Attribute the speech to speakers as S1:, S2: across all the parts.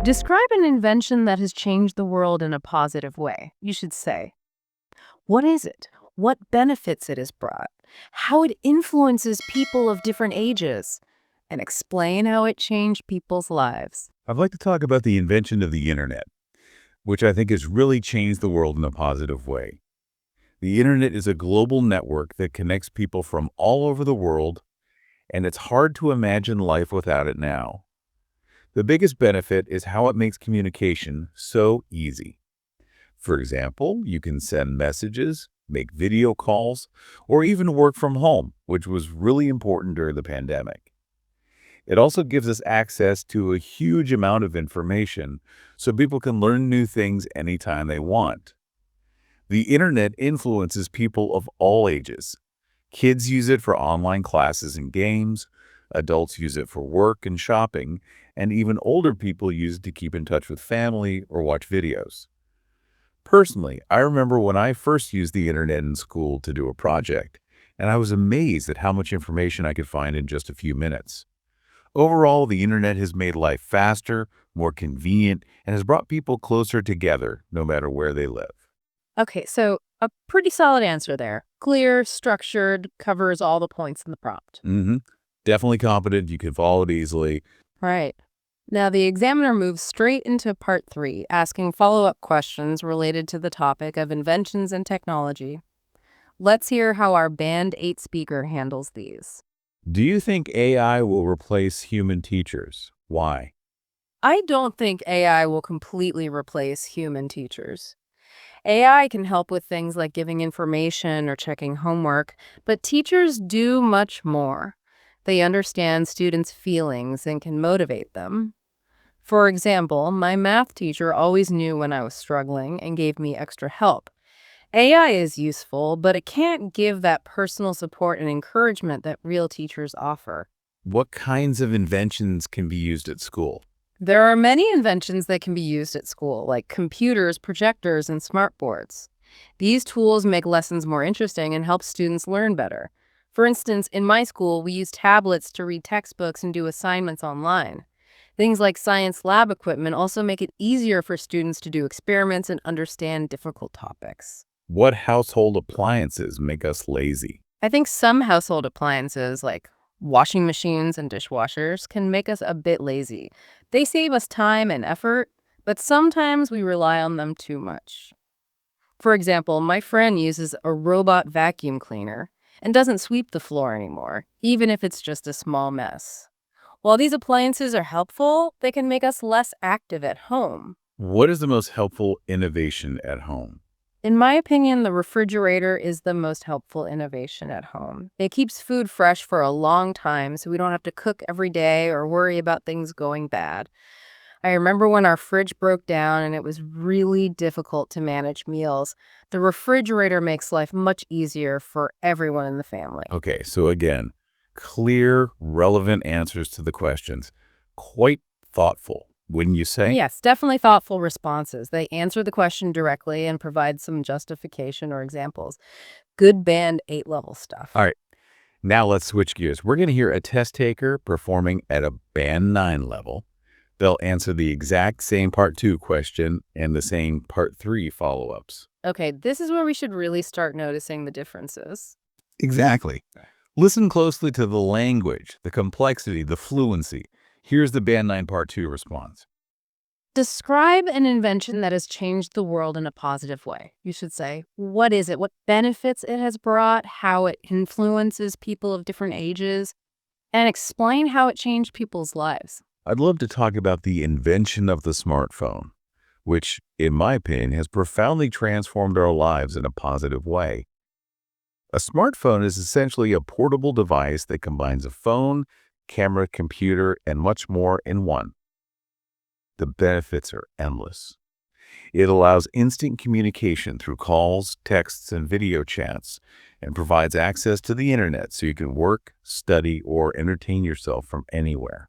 S1: Describe an invention that has changed the world in a positive way. You should say, what is it? What benefits it has brought? How it influences people of different ages? And explain how it changed people's lives.
S2: I'd like to talk about the invention of the internet, which I think has really changed the world in a positive way. The internet is a global network that connects people from all over the world, and it's hard to imagine life without it now. The biggest benefit is how it makes communication so easy. For example, you can send messages, make video calls, or even work from home, which was really important during the pandemic. It also gives us access to a huge amount of information so people can learn new things anytime they want. The internet influences people of all ages. Kids use it for online classes and games, adults use it for work and shopping, and even older people use it to keep in touch with family or watch videos. Personally, I remember when I first used the internet in school to do a project, and I was amazed at how much information I could find in just a few minutes. Overall, the internet has made life faster, more convenient, and has brought people closer together, no matter where they live.
S1: Okay, so a pretty solid answer there. Clear, structured, covers all the points in the prompt.
S2: Definitely competent. You can follow it easily.
S1: Right. Now, the examiner moves straight into part 3, asking follow-up questions related to the topic of inventions and technology. Let's hear how our Band 8 speaker handles these.
S2: Do you think AI will replace human teachers? Why?
S1: I don't think AI will completely replace human teachers. AI can help with things like giving information or checking homework, but teachers do much more. They understand students' feelings and can motivate them. For example, my math teacher always knew when I was struggling and gave me extra help. AI is useful, but it can't give that personal support and encouragement that real teachers offer.
S2: What kinds of inventions can be used at school?
S1: There are many inventions that can be used at school, like computers, projectors, and smartboards. These tools make lessons more interesting and help students learn better. For instance, in my school, we use tablets to read textbooks and do assignments online. Things like science lab equipment also make it easier for students to do experiments and understand difficult topics.
S2: What household appliances make us lazy?
S1: I think some household appliances, like washing machines and dishwashers, can make us a bit lazy. They save us time and effort, but sometimes we rely on them too much. For example, my friend uses a robot vacuum cleaner and doesn't sweep the floor anymore, even if it's just a small mess. While these appliances are helpful, they can make us less active at home.
S2: What is the most helpful innovation at home?
S1: In my opinion, the refrigerator is the most helpful innovation at home. It keeps food fresh for a long time, so we don't have to cook every day or worry about things going bad. I remember when our fridge broke down and it was really difficult to manage meals. The refrigerator makes life much easier for everyone in the family.
S2: Okay, so again, clear, relevant answers to the questions. Quite thoughtful, wouldn't you say?
S1: Yes, definitely thoughtful responses. They answer the question directly and provide some justification or examples. Good Band 8 level stuff.
S2: All right, now let's switch gears. We're going to hear a test taker performing at a Band 9 level. They'll answer the exact same Part 2 question and the same Part 3 follow-ups.
S1: Okay, this is where we should really start noticing the differences.
S2: Exactly. Listen closely to the language, the complexity, the fluency. Here's the Band 9 Part 2 response.
S1: Describe an invention that has changed the world in a positive way. You should say, what is it? What benefits it has brought? How it influences people of different ages? And explain how it changed people's lives.
S2: I'd love to talk about the invention of the smartphone, which, in my opinion, has profoundly transformed our lives in a positive way. A smartphone is essentially a portable device that combines a phone, camera, computer, and much more in one. The benefits are endless. It allows instant communication through calls, texts, and video chats, and provides access to the internet so you can work, study, or entertain yourself from anywhere.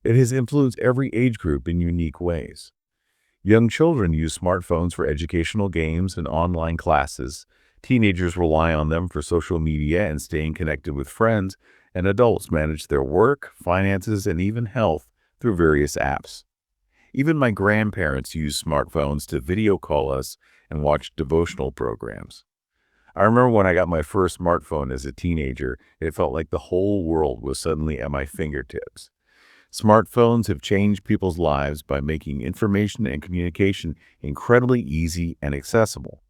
S2: It has influenced every age group in unique ways. Young children use smartphones for educational games and online classes. Teenagers rely on them for social media and staying connected with friends, and adults manage their work, finances, and even health through various apps. Even my grandparents use smartphones to video call us and watch devotional programs. I remember when I got my first smartphone as a teenager, it felt like the whole world was suddenly at my fingertips. Smartphones have changed people's lives by making information and communication incredibly easy and accessible.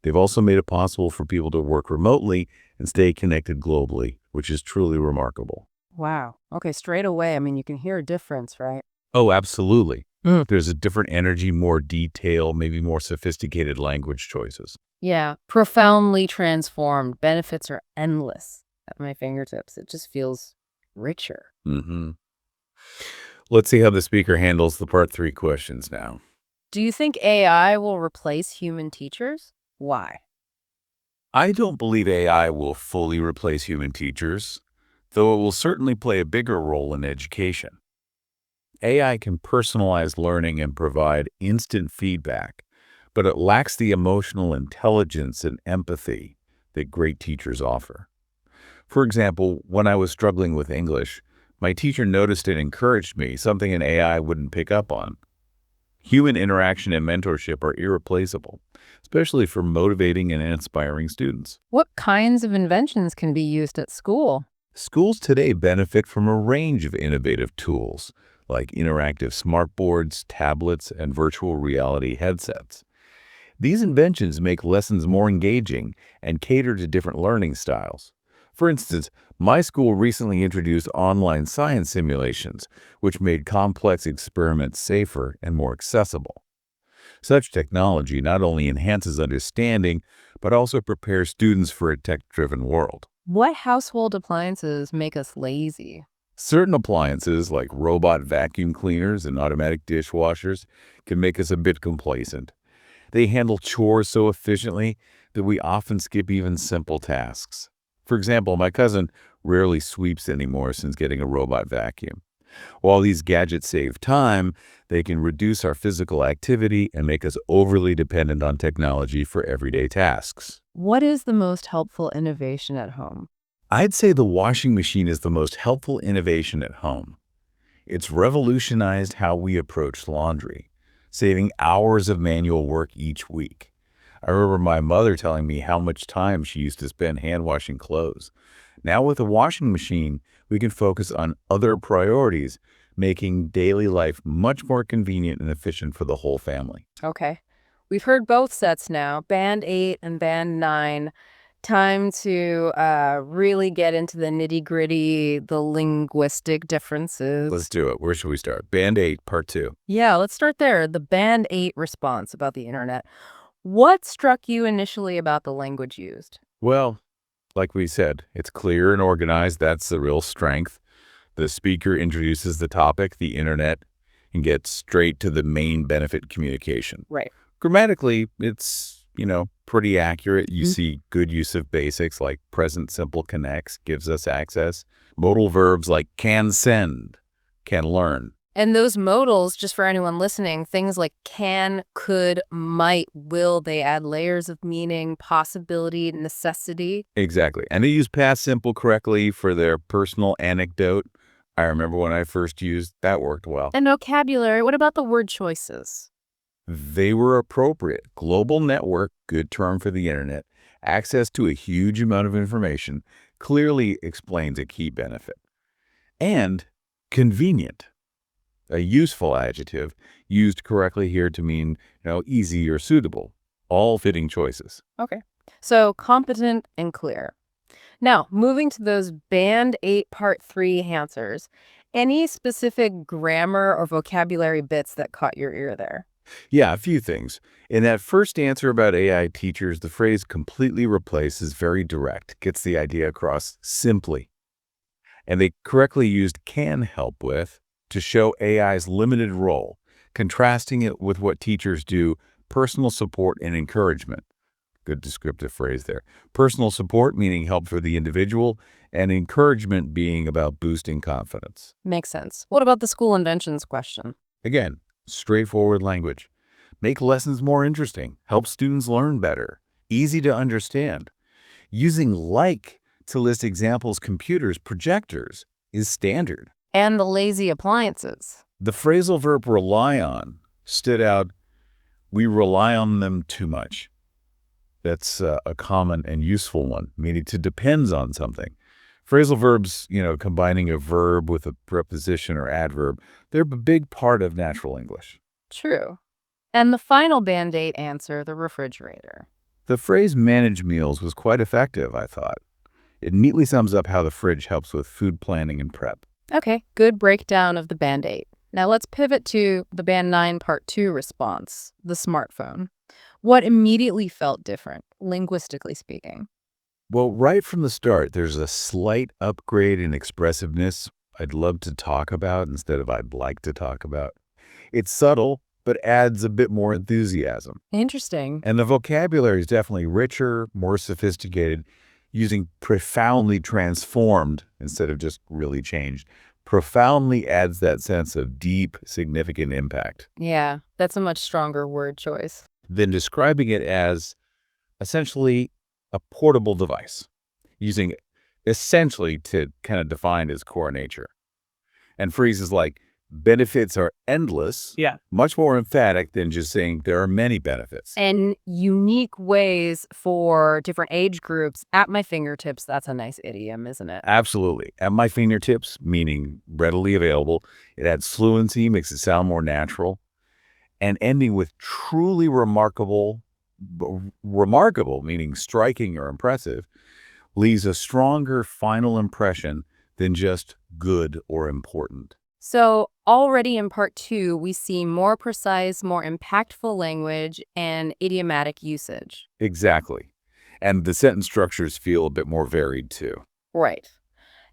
S2: They've also made it possible for people to work remotely and stay connected globally, which is truly remarkable.
S1: Wow. Okay, straight away, I mean, you can hear a difference, right?
S2: Oh, absolutely.
S1: Mm.
S2: There's a different energy, more detail, maybe more sophisticated language choices.
S1: Yeah, profoundly transformed. Benefits are endless at my fingertips. It just feels richer.
S2: hmm Let's see how the speaker handles the part 3 questions now.
S1: Do you think AI will replace human teachers? Why?
S2: I don't believe AI will fully replace human teachers, though it will certainly play a bigger role in education. AI can personalize learning and provide instant feedback, but it lacks the emotional intelligence and empathy that great teachers offer. For example, when I was struggling with English, my teacher noticed and encouraged me, something an AI wouldn't pick up on. Human interaction and mentorship are irreplaceable, especially for motivating and inspiring students.
S1: What kinds of inventions can be used at school?
S2: Schools today benefit from a range of innovative tools, like interactive smartboards, tablets, and virtual reality headsets. These inventions make lessons more engaging and cater to different learning styles. For instance, my school recently introduced online science simulations, which made complex experiments safer and more accessible. Such technology not only enhances understanding, but also prepares students for a tech-driven world.
S1: What household appliances make us lazy?
S2: Certain appliances, like robot vacuum cleaners and automatic dishwashers, can make us a bit complacent. They handle chores so efficiently that we often skip even simple tasks. For example, my cousin rarely sweeps anymore since getting a robot vacuum. While these gadgets save time, they can reduce our physical activity and make us overly dependent on technology for everyday tasks.
S1: What is the most helpful innovation at home?
S2: I'd say the washing machine is the most helpful innovation at home. It's revolutionized how we approach laundry, saving hours of manual work each week. I remember my mother telling me how much time she used to spend hand washing clothes. Now with a washing machine, we can focus on other priorities, making daily life much more convenient and efficient for the whole family.
S1: Okay. We've heard both sets now, Band 8 and Band 9. Time to really get into the nitty-gritty, the linguistic
S2: Let's
S1: differences.
S2: do it. Where should we start? Band 8, Part 2.
S1: Yeah, let's start there. The Band 8 response about the internet. What struck you initially about the language used?
S2: Well, like we said, it's clear and organized. That's the real strength. The speaker introduces the topic, the internet, and gets straight to the main benefit communication.
S1: Right.
S2: Grammatically, it's, pretty accurate. You see good use of basics like present simple connects, gives us access. Modal verbs like can send, can learn.
S1: And those modals, just for anyone listening, things like can, could, might, will, they add layers of meaning, possibility, necessity.
S2: Exactly. And they use past simple correctly for their personal anecdote. I remember when I first used that worked well.
S1: And vocabulary, what about the word choices?
S2: They were appropriate. Global network, good term for the internet, access to a huge amount of information clearly explains a key benefit. And convenient, a useful adjective used correctly here to mean, easy or suitable. All fitting choices.
S1: Okay. So competent and clear. Now, moving to those Band 8 Part 3 answers, any specific grammar or vocabulary bits that caught your ear there?
S2: Yeah, a few things. In that first answer about AI teachers, the phrase completely replace is very direct, gets the idea across simply. And they correctly used can help with to show AI's limited role, contrasting it with what teachers do, personal support and encouragement. Good descriptive phrase there. Personal support meaning help for the individual, and encouragement being about boosting confidence.
S1: Makes sense. What about the school inventions question?
S2: Again, straightforward language. Make lessons more interesting, help students learn better, easy to understand. Using like to list examples computers, projectors is standard.
S1: And the lazy appliances.
S2: The phrasal verb rely on stood out. We rely on them too much. That's a common and useful one, meaning to depends on something. Phrasal verbs, combining a verb with a preposition or adverb, they're a big part of natural English.
S1: True. And the final Band-Aid answer, the refrigerator.
S2: The phrase manage meals was quite effective, I thought. It neatly sums up how the fridge helps with food planning and prep.
S1: Okay, good breakdown of the Band-Aid. Now let's pivot to the Band 9 Part 2 response, the smartphone. What immediately felt different, linguistically speaking?
S2: Well, right from the start, there's a slight upgrade in expressiveness I'd love to talk about instead of I'd like to talk about. It's subtle, but adds a bit more enthusiasm.
S1: Interesting.
S2: And the vocabulary is definitely richer, more sophisticated, using profoundly transformed instead of just really changed. Profoundly adds that sense of deep, significant impact.
S1: Yeah, that's a much stronger word choice.
S2: Then describing it as essentially a portable device, using essentially to kind of define its core nature. And phrases like benefits are endless, much more emphatic than just saying there are many benefits.
S1: And unique ways for different age groups at my fingertips. That's a nice idiom, isn't it?
S2: Absolutely. At my fingertips, meaning readily available. It adds fluency, makes it sound more natural. And ending with truly remarkable, meaning striking or impressive, leaves a stronger final impression than just good or important.
S1: So already in Part 2, we see more precise, more impactful language and idiomatic usage.
S2: Exactly. And the sentence structures feel a bit more varied too.
S1: Right.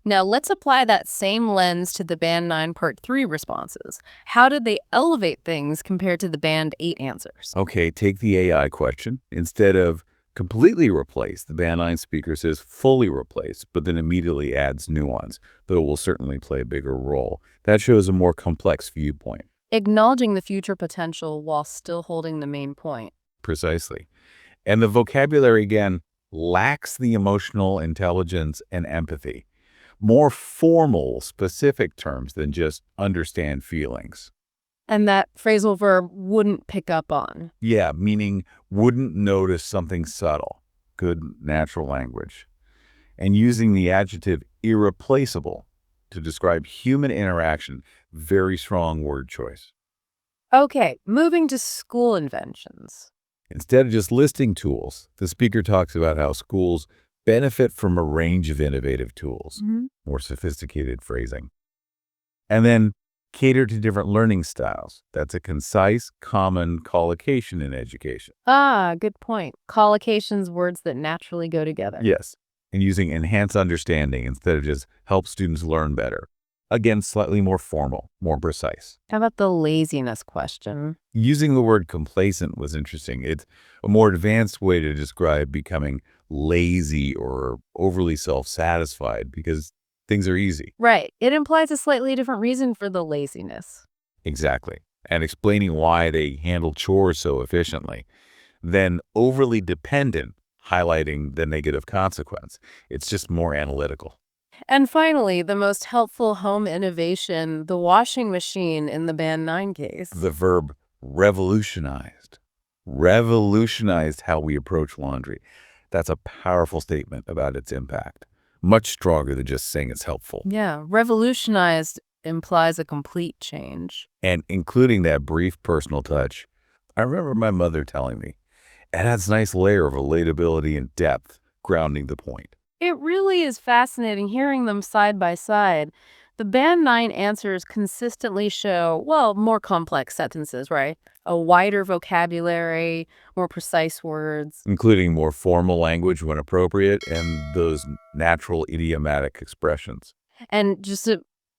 S1: Now let's apply that same lens to the Band 9 Part 3 responses. How did they elevate things compared to the Band 8 answers?
S2: Okay, take the AI question. Instead of completely replace, the Band 9 speaker says fully replace, but then immediately adds nuance, though it will certainly play a bigger role. That shows a more complex viewpoint.
S1: Acknowledging the future potential while still holding the main point.
S2: Precisely. And the vocabulary, again, lacks the emotional intelligence and empathy. More formal, specific terms than just understand feelings.
S1: And that phrasal verb wouldn't pick up on.
S2: Yeah, meaning wouldn't notice something subtle. Good natural language. And using the adjective irreplaceable to describe human interaction, very strong word choice.
S1: Okay, moving to school inventions.
S2: Instead of just listing tools, the speaker talks about how schools benefit from a range of innovative tools, more sophisticated phrasing. And then cater to different learning styles. That's a concise, common collocation in education.
S1: Ah, good point. Collocations, words that naturally go together.
S2: Yes. And using enhanced understanding instead of just help students learn better. Again, slightly more formal, more precise.
S1: How about the laziness question?
S2: Using the word complacent was interesting. It's a more advanced way to describe becoming lazy or overly self-satisfied because things are easy.
S1: Right. It implies a slightly different reason for the laziness.
S2: Exactly. And explaining why they handle chores so efficiently. Then overly dependent, highlighting the negative consequence. It's just more analytical.
S1: And finally, the most helpful home innovation, the washing machine in the Band 9 case.
S2: The verb revolutionized. Revolutionized how we approach laundry. That's a powerful statement about its impact. Much stronger than just saying it's helpful.
S1: Yeah, revolutionized implies a complete change.
S2: And including that brief personal touch. I remember my mother telling me, it adds a nice layer of relatability and depth, grounding the point.
S1: It really is fascinating hearing them side by side. The Band 9 answers consistently show, well, more complex sentences, right? A wider vocabulary, more precise words.
S2: Including more formal language when appropriate and those natural idiomatic expressions.
S1: And just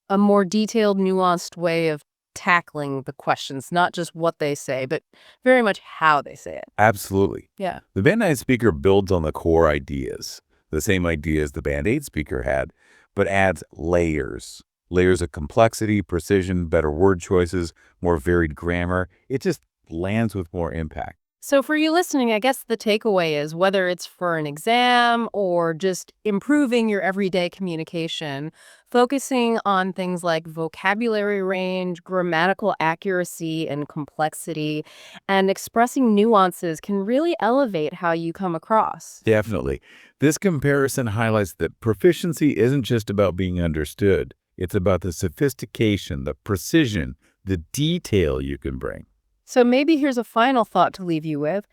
S1: a more detailed, nuanced way of tackling the questions, not just what they say, but very much how they say it.
S2: Absolutely.
S1: Yeah.
S2: The Band 9 speaker builds on the core ideas, the same ideas the Band 8 speaker had, but adds layers. Layers of complexity, precision, better word choices, more varied grammar. It just lands with more impact.
S1: So, for you listening, I guess the takeaway is whether it's for an exam or just improving your everyday communication, focusing on things like vocabulary range, grammatical accuracy, and complexity, and expressing nuances can really elevate how you come across.
S2: Definitely. This comparison highlights that proficiency isn't just about being understood. It's about the sophistication, the precision, the detail you can bring.
S1: So, maybe here's a final thought to leave you with.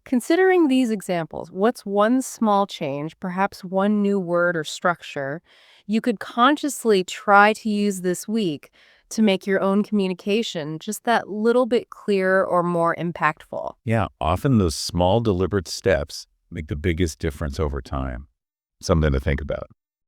S1: Considering these examples, what's one small change, perhaps one new word or structure, you could consciously try to use this week to make your own communication just that little bit clearer or more impactful?
S2: Yeah, often those small, deliberate steps make the biggest difference over time. Something to think about.